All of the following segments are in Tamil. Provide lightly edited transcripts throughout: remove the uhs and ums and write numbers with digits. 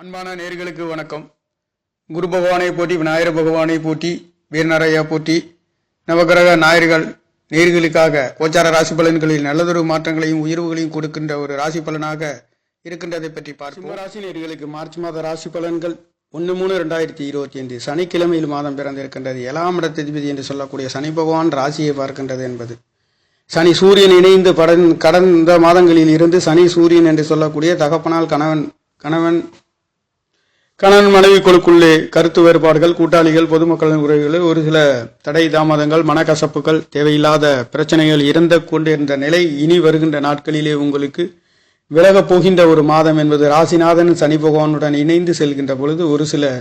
அன்பான நேர்களுக்கு வணக்கம். குரு பகவானை போற்றி, விநாயகர் பகவானை போற்றி, வீரநாராயா போற்றி. நவகிரக நாயர்கள் நேர்களுக்காக கோச்சார ராசி பலன்களில் நல்லதொரு மாற்றங்களையும் உயர்வுகளையும் கொடுக்கின்ற ஒரு ராசி பலனாக இருக்கின்றதை பற்றி பார்ப்போம். சிம்ம ராசி நேர்களுக்கு மார்ச் மாத ராசி பலன்கள் 1-3-2025 சனிக்கிழமையில் மாதம் பிறந்திருக்கின்றது. 7ஆம் இடத்ததிபதி என்று சொல்லக்கூடிய சனி பகவான் ராசியை பார்க்கின்றது என்பது சனி சூரியன் இணைந்து கடந்த மாதங்களில் இருந்து சனி சூரியன் என்று சொல்லக்கூடிய தகப்பனால் கணவன் மனைவிக்குழுக்குள்ளே கருத்து வேறுபாடுகள், கூட்டாளிகள், பொதுமக்களின் உறவுகளில் ஒரு சில தடை தாமதங்கள், மனக்கசப்புகள், தேவையில்லாத பிரச்சனைகள் இருந்து கொண்டிருந்த நிலை இனி வருகின்ற நாட்களிலே உங்களுக்கு விலகப் போகின்ற ஒரு மாதம் என்பது ராசிநாதன் சனி பகவானுடன் இணைந்து செல்கின்ற பொழுது ஒரு சில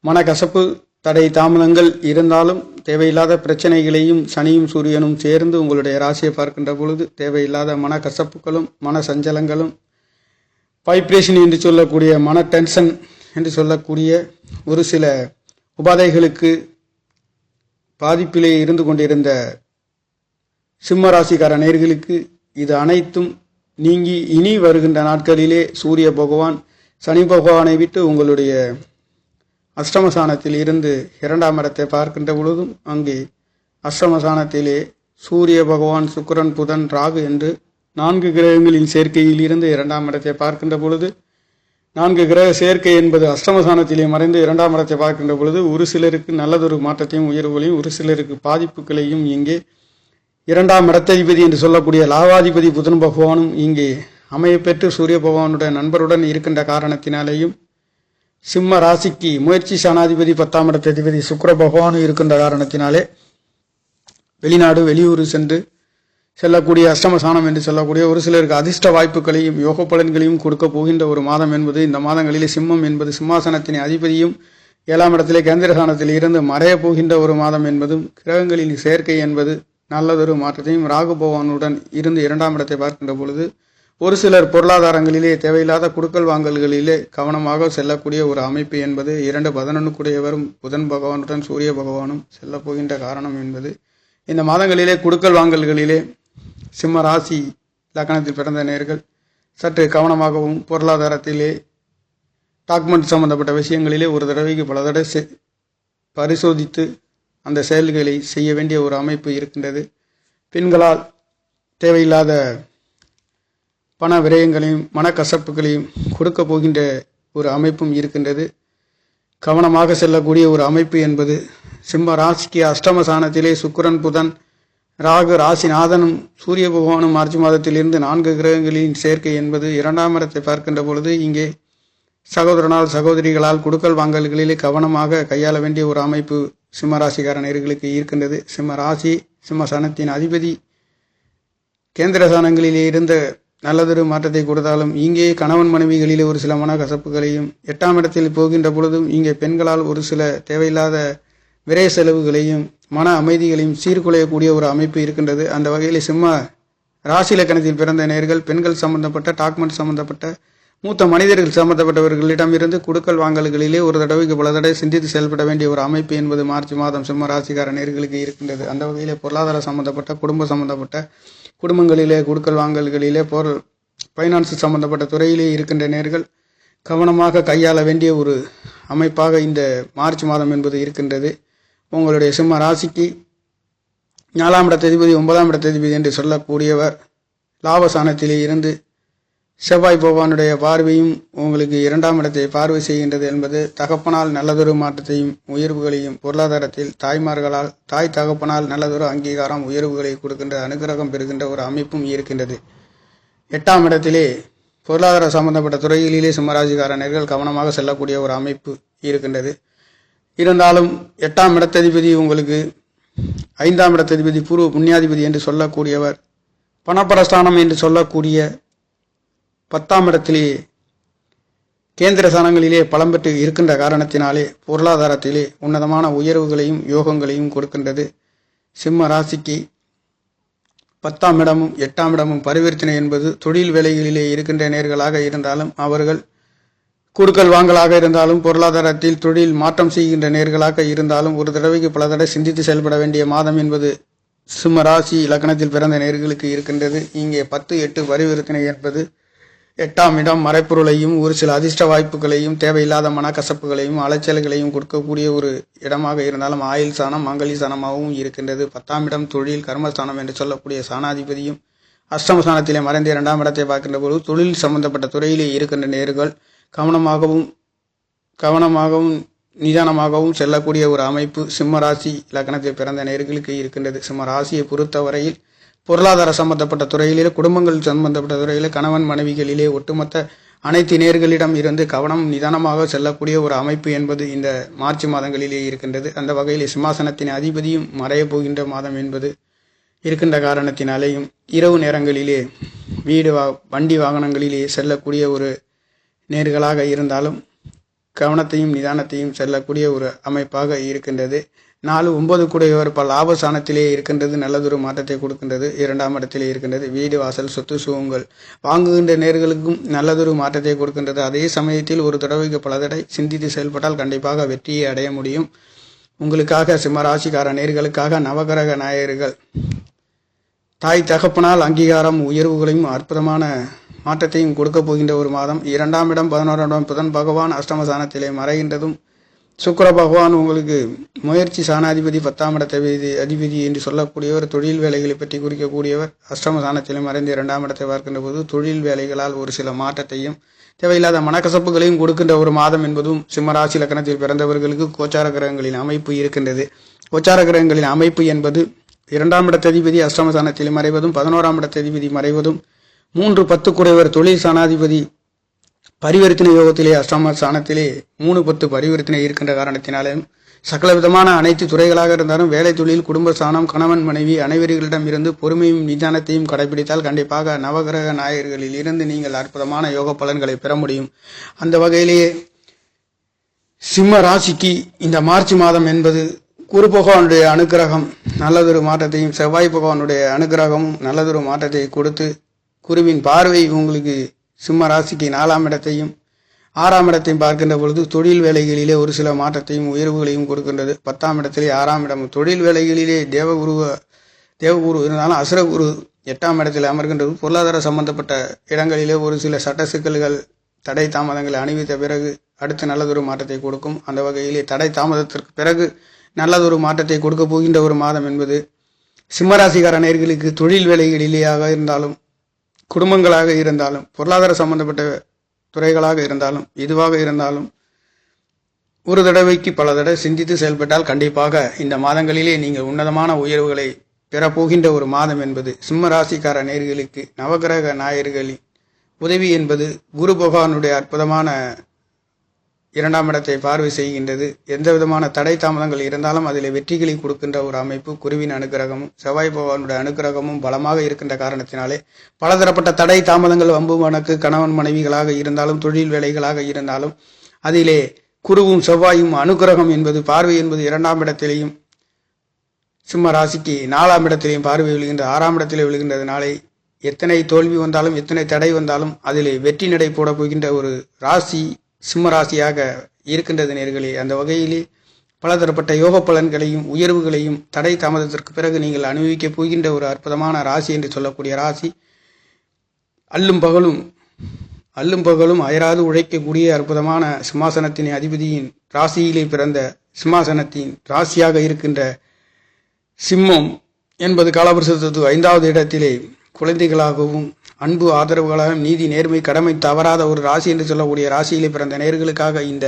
மனக்கசப்பு, தடை தாமதங்கள் இருந்தாலும் தேவையில்லாத பிரச்சனைகளையும் சனியும் சூரியனும் சேர்ந்து உங்களுடைய ராசியை பார்க்கின்ற பொழுது தேவையில்லாத மனக்கசப்புகளும் மன சஞ்சலங்களும், வைப்ரேஷன் என்று சொல்லக்கூடிய மன டென்ஷன் என்று சொல்லக்கூடிய ஒரு சில உபாதைகளுக்கு பாதிப்பிலே இருந்து கொண்டிருந்த சிம்ம ராசிக்கார நேயர்களுக்கு இது அனைத்தும் நீங்கி இனி வருகின்ற நாட்களிலே சூரிய பகவான் சனி பகவானை விட்டு உங்களுடைய அஷ்டமசானத்தில் இருந்து 2ஆம் இடத்தை பார்க்கின்ற பொழுதும் அங்கே அஷ்டமசானத்திலே சூரிய பகவான், சுக்கிரன், புதன், ராகு என்று 4 கிரகங்களின் சேர்க்கையில் இருந்து 2ஆம் இடத்தை பார்க்கின்ற பொழுது 4 கிரக சேர்க்கை என்பது அஷ்டமசானத்திலே மறைந்து 2ஆம் இடத்தை பார்க்கின்ற பொழுது ஒரு சிலருக்கு நல்லதொரு மாற்றத்தையும் உயர்வுகளையும், ஒரு சிலருக்கு பாதிப்புகளையும் இங்கே 2ஆம் இடத்ததிபதி என்று சொல்லக்கூடிய லாபாதிபதி புதன் பகவானும் இங்கே அமையப்பெற்று சூரிய பகவானுடைய நண்பருடன் இருக்கின்ற காரணத்தினாலேயும் சிம்ம ராசிக்கு முயற்சி சாணாதிபதி 10ஆம் இடத்ததிபதி சுக்கிர பகவானும் இருக்கின்ற காரணத்தினாலே வெளிநாடு வெளியூர் செல்லக்கூடிய அஷ்டமசானம் என்று சொல்லக்கூடிய ஒரு சிலருக்கு அதிர்ஷ்ட வாய்ப்புகளையும் யோக பலன்களையும் கொடுக்க போகின்ற ஒரு மாதம் என்பது இந்த மாதங்களிலே சிம்மம் என்பது சிம்மாசனத்தின் அதிபதியும் 7ஆம் இடத்திலே கேந்திரசானத்தில் இருந்து மறைய போகின்ற ஒரு மாதம் என்பதும் கிரகங்களின் சேர்க்கை என்பது நல்லதொரு மாற்றத்தையும் ராகு பகவானுடன் இருந்து 2ஆம் இடத்தை பார்க்கின்ற பொழுது ஒரு சிலர் பொருளாதாரங்களிலே தேவையில்லாத குடுக்கல் வாங்கல்களிலே கவனமாக செல்லக்கூடிய ஒரு அமைப்பு என்பது 2-11 கூடியவரும் புதன் பகவானுடன் சூரிய பகவானும் செல்ல போகின்ற காரணம் என்பது இந்த மாதங்களிலே குடுக்கல் வாங்கல்களிலே சிம்ம ராசி லக்னத்தில் பிறந்த நேயர்கள் சற்று கவனமாகவும் பொருளாதாரத்திலே டாக்குமெண்ட் சம்பந்தப்பட்ட விஷயங்களிலே ஒரு தடவைக்கு பல தடவை பரிசோதித்து அந்த செயல்களை செய்ய வேண்டிய ஒரு அமைப்பு இருக்கின்றது. பெண்களால் தேவையில்லாத பண விரயங்களையும் மனக்கசப்புகளையும் கொடுக்க போகின்ற ஒரு அமைப்பும் இருக்கின்றது. கவனமாக செல்லக்கூடிய ஒரு அமைப்பு என்பது சிம்ம ராசிக்கு அஷ்டமசானத்திலே சுக்கிரன், புதன், ராகு, ராசிநாதனும் சூரிய பகவானும் மார்ச் மாதத்திலிருந்து 4 கிரகங்களின் சேர்க்கை என்பது 2ஆம் இடத்தை பார்க்கின்ற பொழுது இங்கே சகோதரனால் சகோதரிகளால் குடுக்கல் வாங்கல்களிலே கவனமாக கையாள வேண்டிய ஒரு அமைப்பு சிம்ம ராசிக்கார நேயர்களுக்கு இருக்கின்றது. சிம்ம ராசி சிம்மசனத்தின் அதிபதி கேந்திரசானங்களிலே இருந்த நல்லதொரு மாற்றத்தை கொடுத்தாலும் இங்கே கணவன் மனைவிகளிலே ஒரு சில மனக்கசப்புகளையும் 8ஆம் இடத்தில் போகின்ற பொழுதும் இங்கே பெண்களால் ஒரு சில தேவையில்லாத விரை செலவுகளையும் மன அமைதிகளையும் சீர்குலையக்கூடிய ஒரு அமைப்பு இருக்கின்றது. அந்த வகையில் சிம்ம ராசி லக்னத்தில் பிறந்த நேயர்கள் பெண்கள் சம்பந்தப்பட்ட டாக்குமெண்ட் சம்பந்தப்பட்ட மூத்த மனிதர்கள் சம்பந்தப்பட்டவர்களிடமிருந்து குடுக்கல் வாங்கல்களிலே ஒரு தடவைக்கு பல தடவை சிந்தித்து செயல்பட வேண்டிய ஒரு அமைப்பு என்பது மார்ச் மாதம் சிம்ம ராசிக்கார நேயர்களுக்கு இருக்கின்றது. அந்த வகையிலே பொருளாதார சம்பந்தப்பட்ட குடும்ப சம்பந்தப்பட்ட குடும்பங்களிலே குடுக்கல் வாங்கல்களிலே ஃபைனான்ஸ் சம்பந்தப்பட்ட துறையிலே இருக்கின்ற நேயர்கள் கவனமாக கையாள வேண்டிய ஒரு அமைப்பாக இந்த மார்ச் மாதம் என்பது இருக்கின்றது. உங்களுடைய சிம்ம ராசிக்கு 4ஆம் இடத்ததிபதி 9ஆம் இடத்ததிபதி என்று சொல்லக்கூடியவர் லாபசானத்திலே இருந்து செவ்வாய் பகவானுடைய பார்வையும் உங்களுக்கு 2ஆம் இடத்தை பார்வை செய்கின்றது என்பது தகப்பனால் நல்லதொரு மாற்றத்தையும் உயர்வுகளையும், பொருளாதாரத்தில் தாய்மார்களால் தாய் தகப்பனால் நல்லதொரு அங்கீகாரம் உயர்வுகளை கொடுக்கின்ற அனுகிரகம் பெறுகின்ற ஒரு அமைப்பும் இருக்கின்றது. 8ஆம் இடத்திலே பொருளாதார சம்பந்தப்பட்ட துறைகளிலே சிம்மராசிக்காரர்கள் கவனமாக செல்லக்கூடிய ஒரு அமைப்பு இருக்கின்றது. இருந்தாலும் 8ஆம் இடத்ததிபதி உங்களுக்கு 5ஆம் இடத்ததிபதி பூர்வ புண்ணியாதிபதி என்று சொல்லக்கூடியவர் பணப்பரஸ்தானம் என்று சொல்லக்கூடிய 10ஆம் இடத்திலே கேந்திர ஸ்தானங்களிலே பலம் பெற்று இருக்கின்ற காரணத்தினாலே பொருளாதாரத்திலே உன்னதமான உயர்வுகளையும் யோகங்களையும் கொடுக்கின்றது. சிம்ம ராசிக்கு 10ஆம் இடமும் 8ஆம் இடமும் பரிவர்த்தனை என்பது தொழில் வேலைகளிலே இருக்கின்ற நேர்களாக இருந்தாலும் அவர்கள் குடுக்கல் வாங்கலாக இருந்தாலும் பொருளாதாரத்தில் தொழில் மாற்றம் செய்கின்ற நேர்களாக இருந்தாலும் ஒரு தடவைக்கு பல தடவை சிந்தித்து செயல்பட வேண்டிய மாதம் என்பது சிம்ம ராசி லக்னத்தில் பிறந்த நேர்களுக்கு இருக்கின்றது. இங்கே 10-8 பரிவர்த்தனை என்பது 8ஆம் இடம் மறைப்பொருளையும் ஒரு சில அதிர்ஷ்ட வாய்ப்புகளையும் தேவையில்லாத மனக்கசப்புகளையும் அலைச்சல்களையும் கொடுக்கக்கூடிய ஒரு இடமாக இருந்தாலும் ஆயுள் சாணம் மங்களி சாணமாகவும் இருக்கின்றது. 10ஆம் இடம் தொழில் கர்மஸ்தானம் என்று சொல்லக்கூடிய சாணாதிபதியும் அஷ்டமஸ்தானத்திலே மறைந்த 2ஆம் இடத்தை பார்க்கின்ற போது தொழில் சம்பந்தப்பட்ட துறையிலே இருக்கின்ற நேர்கள் கவனமாகவும் நிதானமாகவும் செல்லக்கூடிய ஒரு அமைப்பு சிம்ம ராசி லக்னத்தில் பிறந்த நேர்களுக்கு இருக்கின்றது. சிம்ம ராசியை பொறுத்தவரையில் பொருளாதார சம்பந்தப்பட்ட துறையிலே குடும்பங்கள் சம்பந்தப்பட்ட துறையிலே கணவன் மனைவிகளிலே ஒட்டுமொத்த அனைத்து நேர்களிடம் இருந்து கவனம் நிதானமாக செல்லக்கூடிய ஒரு அமைப்பு என்பது இந்த மார்ச் மாதங்களிலே இருக்கின்றது. அந்த வகையில் சிம்மாசனத்தின் அதிபதியும் மறைய போகின்ற மாதம் என்பது இருக்கின்ற காரணத்தினாலேயும் இரவு நேரங்களிலே வண்டி வாகனங்களிலே செல்லக்கூடிய ஒரு நேர்களாக இருந்தாலும் கவனத்தையும் நிதானத்தையும் செல்லக்கூடிய ஒரு அமைப்பாக இருக்கின்றது. 4-9 கூடையவர் லாபஸ்தானத்திலே இருக்கின்றது, நல்லதொரு மாற்றத்தை கொடுக்கின்றது. 2ஆம் இடத்திலே இருக்கின்றது. வீடு வாசல் சொத்து சுகங்கள் வாங்குகின்ற நேர்களுக்கும் நல்லதொரு மாற்றத்தை கொடுக்கின்றது. அதே சமயத்தில் ஒரு தடவைக்கு பல தடவை சிந்தித்து செயல்பட்டால் கண்டிப்பாக வெற்றியை அடைய முடியும். உங்களுக்காக சிம்மராசிக்கார நேர்களுக்காக நவகிரக நாயகர்கள் தாய் தகப்பனால் அங்கீகாரம் உயர்வுகளையும் அற்புதமான மாற்றத்தையும் கொடுக்க போகின்ற ஒரு மாதம். 2ஆம் இடம் 11ஆம் இடம் புதன் பகவான் அஷ்டமஸ்தானத்திலே மறைகின்றதும் சுக்கிர பகவான் உங்களுக்கு முயற்சி சாணாதிபதி 10ஆம் இடத்தை அதிபதி என்று சொல்லக்கூடியவர் தொழில் வேலைகளை பற்றி குறிக்கக்கூடியவர் அஷ்டமஸ்தானத்திலே மறைந்து 2ஆம் இடத்தை பார்க்கின்ற போது தொழில் வேலைகளால் ஒரு சில மாற்றத்தையும் தேவையில்லாத மனக்கசப்புகளையும் கொடுக்கின்ற ஒரு மாதம் என்பதும் சிம்மராசி லக்னத்தில் பிறந்தவர்களுக்கு கோச்சார கிரகங்களின் அமைப்பு இருக்கின்றது. கோச்சார கிரகங்களின் அமைப்பு என்பது 2ஆம் இடத்த அதிபதி அஷ்டமஸ்தானத்தில் மறைவதும் 11ஆம் இடத்த அதிபதி மறைவதும் 3-10 குறைவர் தொழில் சாணாதிபதி பரிவர்த்தனை யோகத்திலே அஷ்டம ஸ்தானத்திலே 3-10 பரிவர்த்தனை இருக்கின்ற காரணத்தினாலும் சகல விதமான அனைத்து துறைகளாக இருந்தாலும் வேலை தொழில் குடும்ப ஸ்தானம் கணவன் மனைவி அனைவர்களிடம் இருந்து பொறுமையும் நிதானத்தையும் கடைபிடித்தால் கண்டிப்பாக நவகிரக நாயகர்களில் இருந்து நீங்கள் அற்புதமான யோக பலன்களை பெற முடியும். அந்த வகையிலேயே சிம்ம ராசிக்கு இந்த மார்ச் மாதம் என்பது குரு பகவானுடைய அனுக்கிரகம் நல்லதொரு மாற்றத்தையும் செவ்வாய் பகவானுடைய அனுக்கிரகமும் நல்லதொரு மாற்றத்தை கொடுத்து குருவின் பார்வை உங்களுக்கு சிம்ம ராசிக்கு 4ஆம் இடத்தையும் 6ஆம் இடத்தையும் பார்க்கின்ற பொழுது தொழில் வேலைகளிலே ஒரு சில மாற்றத்தையும் உயர்வுகளையும் கொடுக்கின்றது. 10ஆம் இடத்திலே 6ஆம் இடம் தொழில் வேலைகளிலே தேவகுரு இருந்தாலும் அசுரகுரு 8ஆம் இடத்தில் அமர்கின்றது. பொருளாதார சம்பந்தப்பட்ட இடங்களிலே ஒரு சில சட்ட சிக்கல்கள் தடை தாமதங்களை அணிவித்த பிறகு அடுத்து நல்லதொரு மாற்றத்தை கொடுக்கும். அந்த வகையிலே தடை தாமதத்திற்கு பிறகு நல்லதொரு மாற்றத்தை கொடுக்க போகின்ற ஒரு மாதம் என்பது சிம்மராசிக்கார நேயர்களுக்கு தொழில் வேலைகளிலேயாக இருந்தாலும் குடும்பங்களாக இருந்தாலும் பொருளாதார சம்பந்தப்பட்ட துறைகளாக இருந்தாலும் எதுவாக இருந்தாலும் ஒரு தடவைக்கு பல தடவை சிந்தித்து செயல்பட்டால் கண்டிப்பாக இந்த மாதங்களிலே நீங்கள் உன்னதமான உயர்வுகளை பெறப்போகின்ற ஒரு மாதம் என்பது சிம்ம ராசிக்கார நேயர்களுக்கு நவகிரக நாயகர்களின் உதவி என்பது குரு பகவானுடைய அற்புதமான 2ஆம் இடத்தை பார்வை செய்கின்றது. எந்த விதமான தடை தாமதங்கள் இருந்தாலும் அதில் வெற்றிகளை கொடுக்கின்ற ஒரு அமைப்பு குருவின் அனுக்கிரகமும் செவ்வாய் பகவானுடைய அனுக்கிரகமும் பலமாக இருக்கின்ற காரணத்தினாலே பலதரப்பட்ட தடை தாமதங்கள் வம்பு வழக்கு கணவன் மனைவிகளாக இருந்தாலும் தொழில் வேலைகளாக இருந்தாலும் அதிலே குருவும் செவ்வாயும் அனுக்கிரகம் என்பது பார்வை என்பது 2ஆம் இடத்திலேயும் சிம்ம ராசிக்கு 4ஆம் இடத்திலேயும் பார்வை விழுகின்ற 6ஆம் இடத்திலே விழுகின்றதுனாலே எத்தனை தோல்வி வந்தாலும் எத்தனை தடை வந்தாலும் அதிலே வெற்றி நடை போட போகின்ற ஒரு ராசி சிம்ம ராசியாக இருக்கின்றது நேர்களே. அந்த வகையிலே பலதரப்பட்ட யோக பலன்களையும் உயர்வுகளையும் தடை தாமதத்திற்கு பிறகு நீங்கள் அனுபவிக்கப் போகின்ற ஒரு அற்புதமான ராசி என்று சொல்லக்கூடிய ராசி அல்லும் பகலும் அயராது உழைக்கக்கூடிய அற்புதமான சிம்மாசனத்தின் அதிபதியின் ராசியிலே பிறந்த சிம்மாசனத்தின் ராசியாக இருக்கின்ற சிம்மம் என்பது காலபுருஷ 5வது இடத்திலே குழந்தைகளாகவும் அன்பு ஆதரவுகளாகவும் நீதி நேர்மை கடமை தவறாத ஒரு ராசி என்று சொல்லக்கூடிய ராசியிலே பிறந்த நேயர்களுக்காக இந்த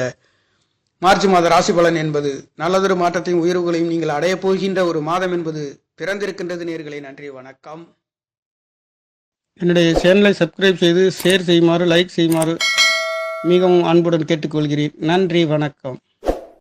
மார்ச் மாத ராசி பலன் என்பது நல்லதொரு மாற்றத்தையும் உயர்வுகளையும் நீங்கள் அடைய போகின்ற ஒரு மாதம் என்பது பிறந்திருக்கின்றது நேயர்களே. நன்றி, வணக்கம். என்னுடைய சேனலை சப்ஸ்கிரைப் செய்து ஷேர் செய்யுமாறு லைக் செய்யுமாறு மிகவும் அன்புடன் கேட்டுக்கொள்கிறேன். நன்றி, வணக்கம்.